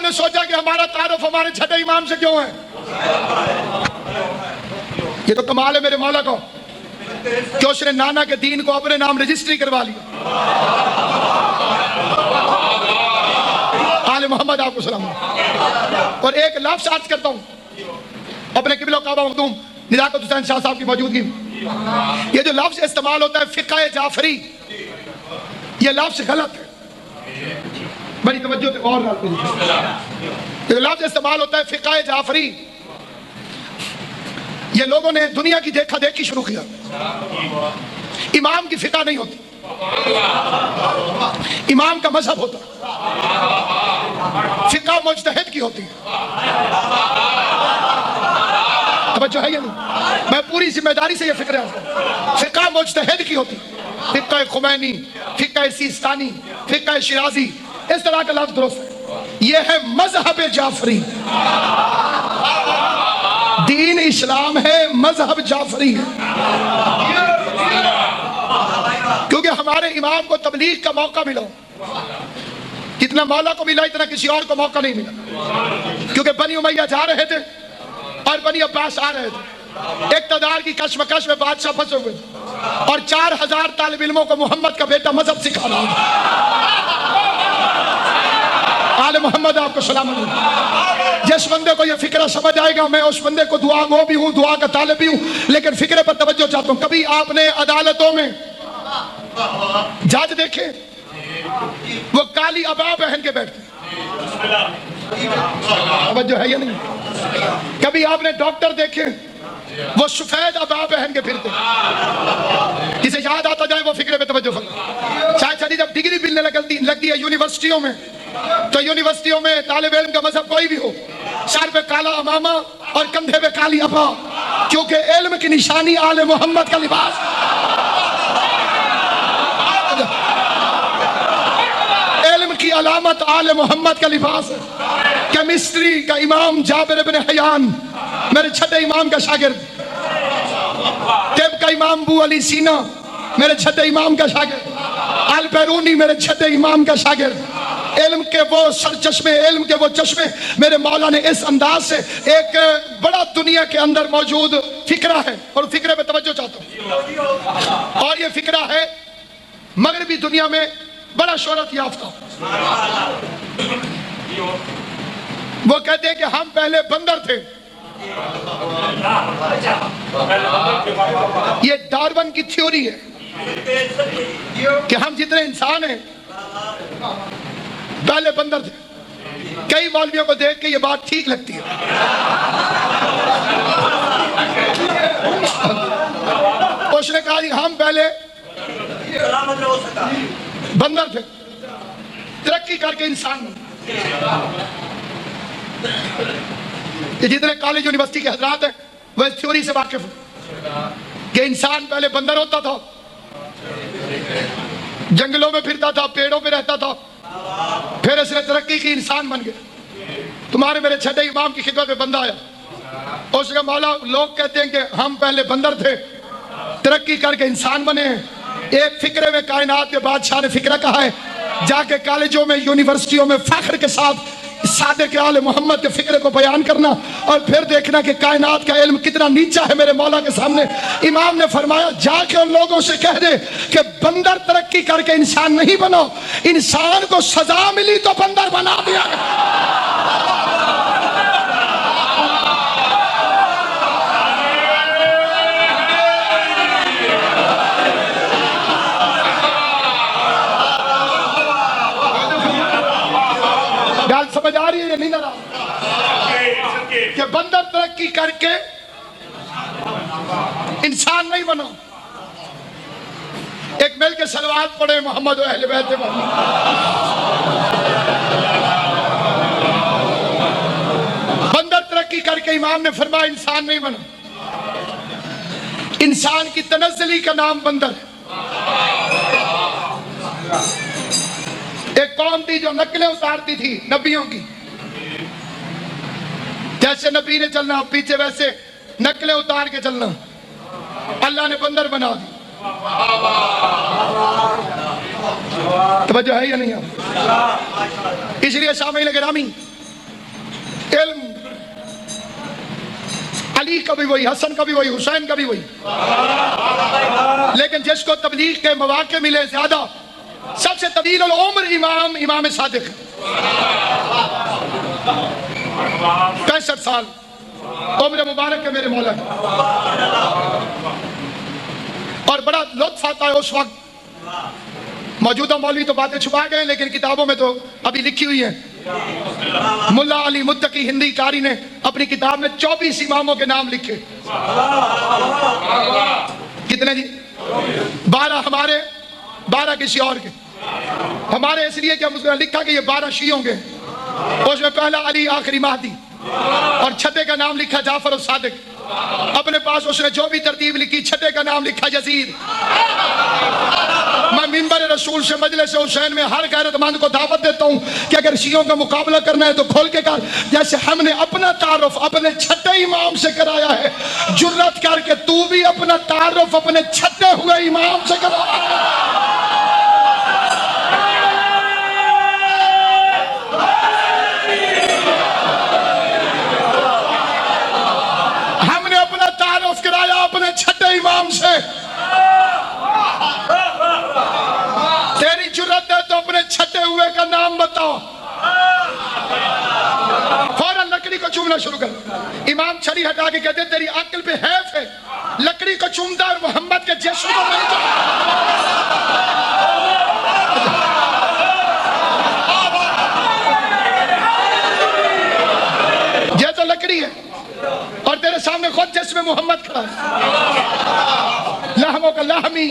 نے سوچا کہ ہمارا تعارف ہمارے چھٹے امام سے کیوں ہے؟ یہ تو کمال ہے میرے مولا کو کہ اس نے نانا کے دین کو اپنے نام رجسٹری کروا لیا۔ آل محمد آپ کو سلام۔ اور ایک لفظ عرض کرتا ہوں اپنے قبلہ و کعبہ مخدوم نزاکت حسین شاہ صاحب کی موجودگی میں، یہ جو لفظ استعمال ہوتا ہے فقہ جعفری، یہ لفظ غلط ہے، بڑی توجہ سے غور کریں۔ یہ جو لفظ استعمال ہوتا ہے فقہ جعفری، یہ لوگوں نے دنیا کی دیکھا دیکھی شروع کیا۔ امام کی فقہ نہیں ہوتی، امام کا مذہب ہوتا، فقہ مجتہد کی ہوتی ہے۔ توجہ ہے یا نہیں؟ میں پوری ذمہ داری سے یہ فکر ہے، فقہ مجتہد کی ہوتی، فقہ خمینی، فقہ سیستانی، فقہ شیرازی، اس طرح کا لفظ درست ہے۔ یہ ہے مذہب جعفری، دین اسلام ہے، مذہب جعفری ہے۔ کیونکہ ہمارے امام کو تبلیغ کا موقع ملا، جتنا مولا کو ملا اتنا کسی اور کو موقع نہیں ملا، کیونکہ بنی امیہ جا رہے تھے اور بنی عباس آ رہے تھے، اقتدار کی کشمکش میں بادشاہ پھنسے ہوئے تھے، اور 4000 طالب علموں کو محمد کا بیٹا مذہب سکھا رہا ہے۔ آل محمد آپ کو سلام علیکم۔ جس بندے کو یہ فکرہ سمجھ آئے گا، میں اس بندے کو دعا گو بھی ہوں، دعا کا طالب بھی ہوں، لیکن فکرے پر توجہ چاہتا ہوں۔ کبھی آپ نے عدالتوں میں جج دیکھے وہ کالی عبا پہن کے بیٹھتے، توجہ ہے یا نہیں؟ کبھی آپ نے ڈاکٹر دیکھے وہ سفید عبا پہن کے پھرتے، کسے یاد آتا جائے وہ فکرے پہ توجہ فرمائے۔ چاہے جب ڈگری ملنے لگتی ہے یونیورسٹیوں میں، تو یونیورسٹیوں میں طالب علم کا مذہب کوئی بھی ہو، سر پہ کالا امامہ اور کندھے پہ کالی عبا، کیونکہ علم کی نشانی آل محمد کا لباس، علم کی علامت آل محمد کا لباس ہے۔ کیمسٹری کا امام جابر بن حیان میرے چھٹے امام کا شاگرد، طب کا امام ابو علی سینا میرے چھٹے امام کا شاگرد، البیرونی میرے چھٹے امام کا شاگرد۔ علم کے وہ سرچشمے، علم کے وہ چشمے میرے مولا نے اس انداز سے، ایک بڑا دنیا کے اندر موجود فکرہ ہے، اور فکرے پہ توجہ چاہتا ہوں، اور یہ فکرہ ہے مغربی دنیا میں بڑا شہرت یافتہ۔ وہ کہتے ہیں کہ ہم پہلے بندر تھے، یہ ڈارون کی تھیوری ہے کہ ہم جتنے انسان ہیں پہلے بندر تھے۔ کئی مولویوں کو دیکھ کے یہ بات ٹھیک لگتی ہے، اس نے کہا جی ہم پہلے بندر تھے، ترقی کر کے انسان بنے۔ یہ جتنے کالج یونیورسٹی کے حضرات ہیں وہ اس تھیوری سے واقف ہیں کہ انسان پہلے بندر ہوتا تھا، جنگلوں میں پھرتا تھا، پیڑوں پہ رہتا تھا، پھر اس نے ترقی کی، انسان بن گیا۔ تمہارے میرے چھٹے امام کی خدمت میں بندہ آیا، اس کا مولا لوگ کہتے ہیں کہ ہم پہلے بندر تھے، ترقی کر کے انسان بنے ہیں۔ ایک فکرے میں کائنات کے بادشاہ نے فکرہ کہا ہے، جا کے کالجوں میں یونیورسٹیوں میں فخر کے ساتھ صادق آل محمد کے فکرے کو بیان کرنا، اور پھر دیکھنا کہ کائنات کا علم کتنا نیچا ہے میرے مولا کے سامنے۔ امام نے فرمایا جا کے ان لوگوں سے کہہ دے کہ بندر ترقی کر کے انسان نہیں بنا، انسان کو سزا ملی تو بندر بنا دیا گیا۔ سمجھ آ رہی ہے یا نہیں کہ بندر ترقی کر کے انسان نہیں بنا؟ ایک مل کے صلوات پڑھے محمد و اہل بیت محمد۔ بندر ترقی کر کے امام نے فرمایا انسان نہیں بنا، انسان کی تنزلی کا نام بندر ہے۔ ایک قوم تھی جو نقلیں اتارتی تھی نبیوں کی، جیسے نبی نے چلنا پیچھے ویسے نقلیں اتار کے چلنا، اللہ نے بندر بنا دی۔ توجہ ہے یا نہیں؟ اس لیے سامعین گرامی علم علی کا بھی وہی، حسن کا بھی وہی، حسین کا بھی وہی، لیکن جس کو تبلیغ کے مواقع ملے زیادہ، سب سے طویل العمر امام صادق 65 سال عمر مبارک ہے میرے مولا کی۔ اور بڑا لطف آتا ہے اس وقت، موجودہ مولوی تو باتیں چھپا گئے لیکن کتابوں میں تو ابھی لکھی ہوئی ہیں۔ ملا علی متقی ہندی کاری نے اپنی کتاب میں 24 اماموں کے نام لکھے۔ کتنے جی؟ 12 ہمارے، 12 کسی اور کے۔ ہمارے اس لیے کہ ہم اس نے لکھا کہ یہ 12 شیعوں کے، اس میں پہلا علی، آخری مہدی، اور چھٹے کا نام لکھا جعفر الصادق۔ اپنے پاس اس نے جو بھی ترتیب لکھی، چھٹے کا نام لکھا یزید۔ میں منبر رسول سے مجلس حسین میں ہر غیرت مند کو دعوت دیتا ہوں کہ اگر شیعوں کا مقابلہ کرنا ہے تو کھول کے کر، جیسے ہم نے اپنا تعارف اپنے چھٹے امام سے کرایا ہے، جرت کر کے تو بھی اپنا تعارف اپنے چھٹے ہوئے امام سے کرایا ہے۔ کرایا اپنے چھٹے امام سے۔ تیری جرت ہے تو اپنے چھٹے ہوئے کا نام بتاؤ۔ فوراً لکڑی کو چومنا شروع کر۔ امام چھری ہٹا کے کہتے تیری عقل پہ حیف ہے، لکڑی کو چومتا اور محمد کے جسم کو نہیں چومتا۔ یہ تو لکڑی ہے اور تیرے سامنے خود جسم محمد کھڑا ہے، لحموں کا لحمی،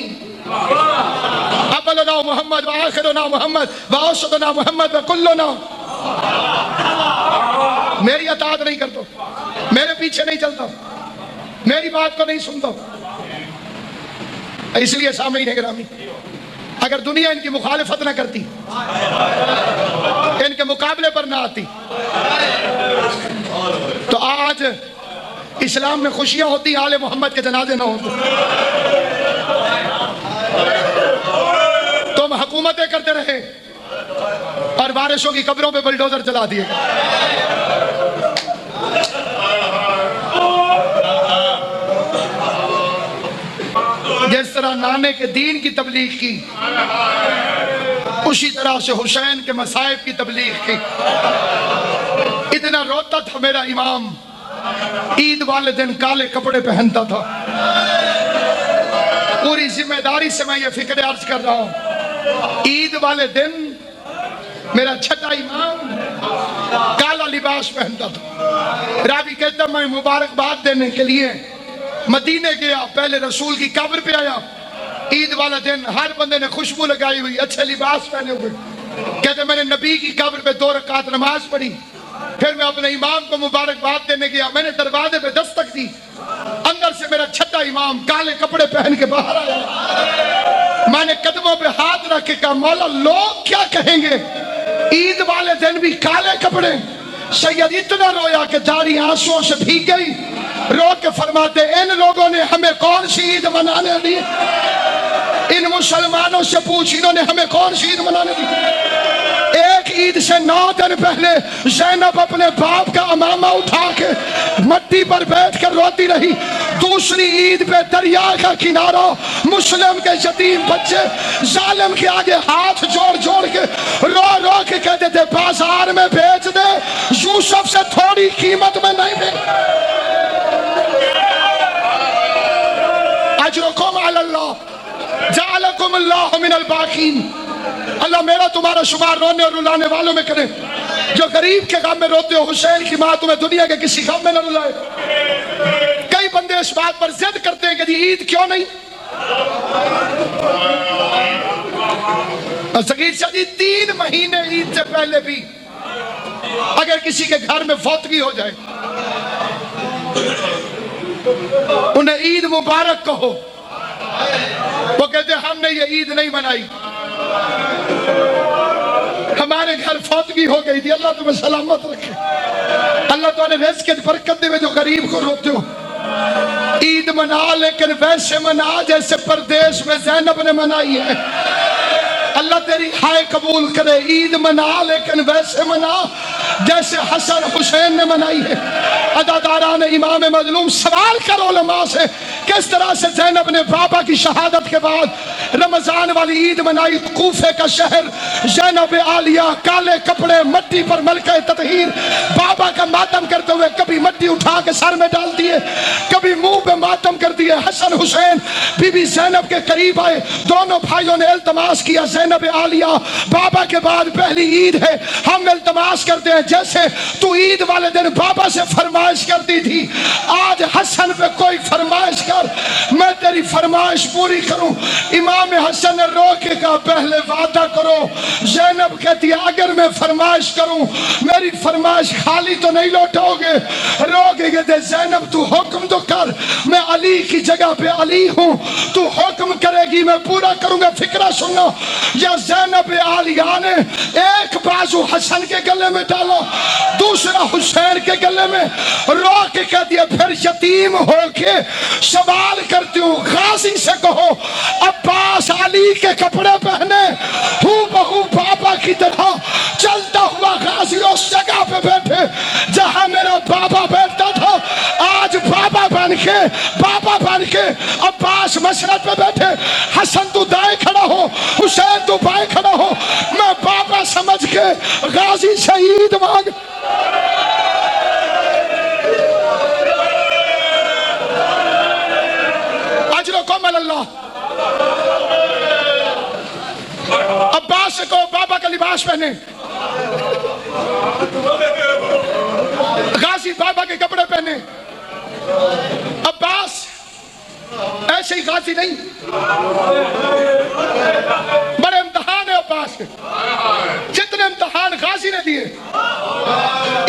اولنا محمد وآخرنا محمد وآوسطنا محمد وکلنا۔ میری اطاعت نہیں کرتا، میرے پیچھے نہیں چلتا، میری بات کو نہیں سنتا۔ اس لیے سامعین گرامی، اگر دنیا ان کی مخالفت نہ کرتی، ان کے مقابلے پر نہ آتی، تو آج اسلام میں خوشیاں ہوتی، آل محمد کے جنازے نہ ہوتے۔ تم حکومتیں کرتے رہے اور وارثوں کی قبروں پہ بلڈوزر چلا دیے۔ جس طرح نانے کے دین کی تبلیغ کی، اسی طرح سے حسین کے مصائب کی تبلیغ کی۔ اتنا روتا تھا میرا امام، عید والے دن کالے کپڑے پہنتا تھا۔ پوری ذمہ داری سے میں یہ فکر عرض کر رہا ہوں، عید والے دن میرا چھٹا امام کالا لباس پہنتا تھا۔ راوی کہتا میں مبارکباد دینے کے لیے مدینے گیا، پہلے رسول کی قبر پہ آیا۔ عید والا دن ہر بندے نے خوشبو لگائی ہوئی، اچھے لباس پہنے ہوئے۔ کہتے میں نے نبی کی قبر پہ 2 رکعت نماز پڑھی، پھر میں اپنے امام کو مبارکباد دینے گیا۔ میں نے دروازے پہ دستک دی، اندر سے میرا چھٹا امام کالے کپڑے پہن کے باہر آیا۔ میں نے قدموں پہ ہاتھ رکھ کے کہا مولا لوگ کیا کہیں گے، عید والے دن بھی کالے کپڑے۔ سید اتنا رویا کہ داڑھی آنسوؤں سے بھیگ گئی، رو کے فرماتے ان لوگوں نے ہمیں کون سی عید منانے دی؟ ان مسلمانوں سے پوچھ انہوں نے ہمیں کون سی عید منانے دی؟ ایک عید سے 9 دن پہلے زینب اپنے باپ کا امامہ اٹھا کے مٹی پر بیٹھ کر روتی رہی۔ دوسری عید پہ دریا کا کنارہ، مسلم کے یتیم بچے ظالم کے آگے ہاتھ جوڑ جوڑ کے رو رو کے کہتے تھے بازار میں بیچ دے، یوسف سے تھوڑی قیمت میں نہیں بیچ۔ اجرکم علی اللہ جعلکم اللہ من الباقین۔ اللہ میرا تمہارا شمار رونے اور رلانے والوں میں کرے۔ جو غریب کے غم میں روتے ہو، حسین کی ماں تمہیں دنیا کے کسی غم میں نہ رلائے۔ کئی بندے اس بات پر ضد کرتے ہیں کہ عید کیوں نہیں؟ صغیر شادی 3 مہینے عید سے پہلے بھی اگر کسی کے گھر میں فوتگی ہو جائے، انہیں عید مبارک کہو، وہ کہتے ہیں ہم نے یہ عید نہیں منائی، ہمارے گھر فوتگی ہو گئی تھی۔ اللہ تمہیں سلامت رکھے، اللہ تمہیں رزق کی برکت دے، جو غریب کو روتے ہو۔ عید منا لیکن ویسے منا جیسے پردیس میں زینب نے منائی ہے۔ اللہ تیری ہائے قبول کرے۔ عید منا لیکن ویسے منا جیسے حسن حسین نے منائی ہے۔ عزاداران امام مظلوم سوال کرو علماء سے، کس طرح سے زینب نے بابا کی شہادت کے بعد رمضان والی عید منائی۔ کوفے کا شہر، زینب عالیہ کالے کپڑے، مٹی پر ملکہ تطہیر، بابا کا ماتم کرتے ہوئے کبھی مٹی اٹھا کے سر میں ڈال دیے، کبھی منہ پہ ماتم کر دیے۔ حسن حسین بی بی زینب کے قریب آئے، دونوں بھائیوں نے التماس کیا، زینب عالیہ بابا کے بعد پہلی عید ہے، ہم التماس کرتے ہیں جیسے تو عید والے دن بابا سے فرمائش کرتی تھی، آج حسن پہ کوئی فرمائش کر، میں تیری فرمائش پوری کروں۔ امام حسن نے رو کے کہا پہلے وعدہ کرو۔ زینب کہتی ہے اگر میں فرمائش کروں میری فرمائش خالی تو نہیں لوٹاؤ گے؟ رو کے کہتے زینب تو حکم تو کر، میں علی کی جگہ پہ علی ہوں، تو حکم کرے گی میں پورا کروں گا۔ فکرہ سنو، یا زینب عالیہ نے ایک بازو حسن کے گلے میں ڈالا، دوسرا حسین کے گلے میں، رو کے کہہ دیا پھر یتیم ہو کے سوال کرتی ہوں، غازی سے کہو عباس علی کے کپڑے پہنے، ہوں بہو بابا کی طرح چلتا ہوا غازی اس جگہ پہ بیٹھے جہاں میرا بابا بیٹھتا تھا، آج بابا بن کے عباس مشرق پہ بیٹھے، حسن تو دائیں کھڑا ہو، حسین تو بائیں کھڑا ہو، میں بابا سمجھ کے غازی شہید مانگ۔ اجرکم اللہ۔ عباس سے کہو بابا کا لباس پہنے، غازی بابا کے کپڑے پہنے۔ عباس ایسے ہی غازی نہیں، بڑے امتحان ہے عباس کے، جتنے امتحان غازی نے دیے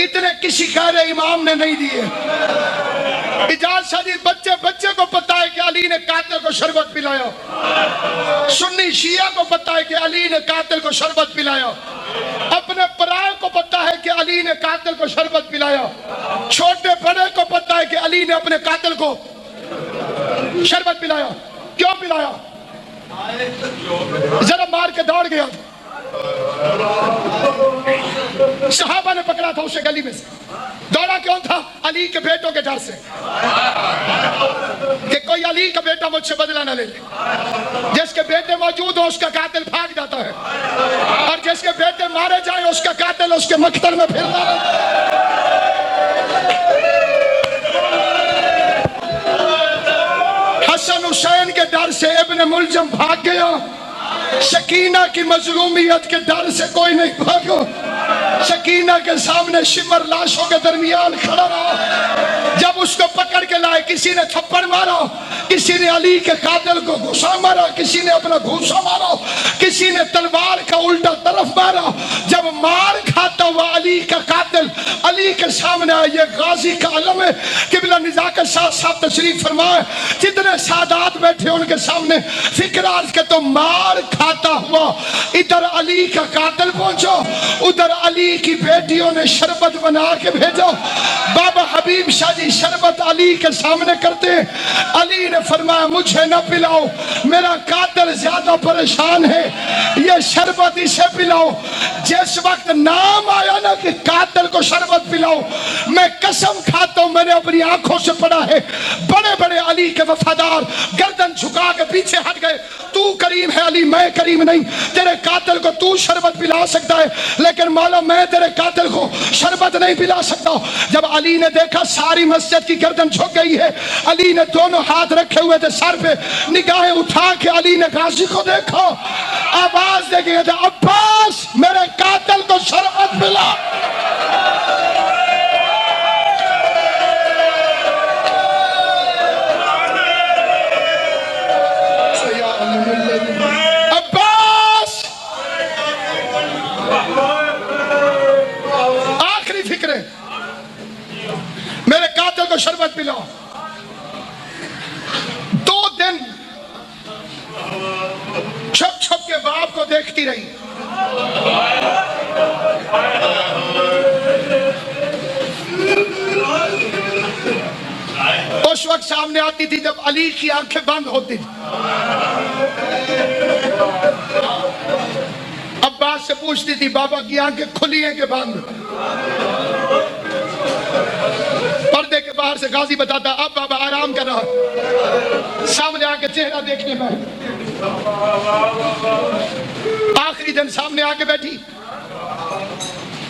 اتنے کسی غیر امام نے نہیں دیے۔ اجاز شدید بچے کو پتا ہے کہ علی نے قاتل کو شربت پلایا، سنی شیعہ کو پتا ہے کہ علی نے قاتل کو شربت پلایا، اپنے پرائے کو پتا ہے کہ علی نے قاتل کو شربت پلایا، چھوٹے بڑے کو پتا ہے کہ علی نے اپنے قاتل کو شربت پلایا۔ کیوں پلایا؟ ذرا مار کے دوڑ گیا، صحابہ نے پکڑا تھا اسے گلی میں سے، دوڑا کیوں تھا؟ علی کے بیٹوں کے ڈر سے کہ کوئی علی کا بیٹا مجھ سے بدلہ نہ لے لے، جس کے بیٹے موجود ہو اس کا قاتل بھاگ جاتا ہے، اور جس کے بیٹے مارے جائیں اس کا قاتل اس کے مقتل میں پھرتا ہے۔ حسن حسین کے ڈر سے ابن ملجم بھاگ گیا، سکینہ کی مظلومیت کے ڈر سے کوئی نہیں بھاگا، سکینہ کے سامنے شمر لاشوں کے درمیان کھڑا رہا، جب اس کو پکڑ کے لائے کسی نے تھپڑ مارا، کسی نے علی کے قاتل کو گھوسا مارا، کسی نے اپنا گھوسا مارا، کسی نے تلوار کا الٹا طرف مارا، جب مار کھاتا ہوا علی کا قاتل علی کے سامنے آیا، یہ غازی کا علم ہے۔ قبلہ نزاکت صاحب تشریف فرمائے، جتنے سادات بیٹھے ان کے سامنے فکر عرض کہ تو مار کھاتا ہوا ادھر علی کا قاتل پہنچو، ادھر علی کی بیٹیوں نے شربت بنا کے بھیجو۔ بابا حبیب شاہ جی شربت علی کے سامنے کرتے، علی نے فرمایا مجھے نہ پلاؤ، میرا قاتل زیادہ پریشان ہے، یہ شربت اسے پلاؤ۔ جس وقت نام آیا نا کہ قاتل کو شربت پلاؤ، میں قسم کھاتا ہوں میں نے اپنی آنکھوں سے پڑھا ہے، بڑے بڑے علی کے وفادار گردن جھکا کے پیچھے ہٹ گئے۔ تو کریم ہے علی، میں کریم نہیں، تیرے قاتل کو تو شربت پلا سکتا ہے لیکن مولا میں تیرے قاتل کو شربت نہیں پلا سکتا۔ جب علی نے دیکھا ساری مسجد کی گردن جھک گئی ہے، علی نے دونوں ہاتھ رکھے ہوئے تھے سر پہ، نگاہیں اٹھا کے علی نے غازی کو دیکھا، آواز دے کے کہا عباس میرے قاتل کو شربت پلا۔ آخری فکر ہے میرے قاتل کو شربت پلاؤ۔ 2 دن چھپ چھپ کے باپ کو دیکھتی رہی، اس وقت سامنے آتی تھی جب علی کی آنکھیں بند ہوتی تھی۔ عباس سے پوچھتی تھی بابا کی آنکھیں کھلی ہیں کہ بند؟ پردے کے باہر سے غازی بتاتا اب بابا آرام کر رہا، سامنے آ کے چہرہ دیکھنے میں، آخری دن سامنے آ کے بیٹھی،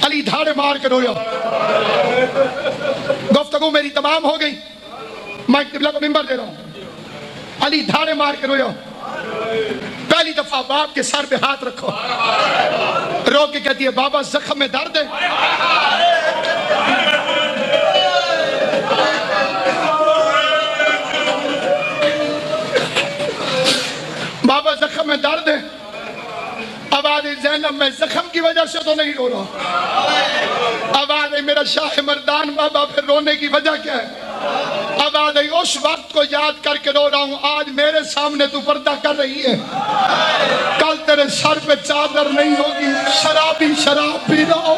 علی دھاڑے مار کے رویا، گفتگو میری تمام ہو گئی، میں قبلہ کو منبر دے رہا ہوں، علی دھاڑے مار کے رویا، پہلی دفعہ باپ کے سر پہ ہاتھ رکھو، رو کے کہتی ہے بابا زخم میں درد ہے؟ بابا زخم میں درد ہے؟ آواز زینب میں زخم کی وجہ سے تو نہیں رو رہا، آواز میرا شاہ مردان بابا پھر رونے کی وجہ کیا ہے؟ آواز اس وقت کو یاد کر کے رو رہا ہوں، آج میرے سامنے تو پردہ کر رہی ہے، کل تیرے سر پہ چادر نہیں ہوگی، شرابی شراب پی رہا ہو،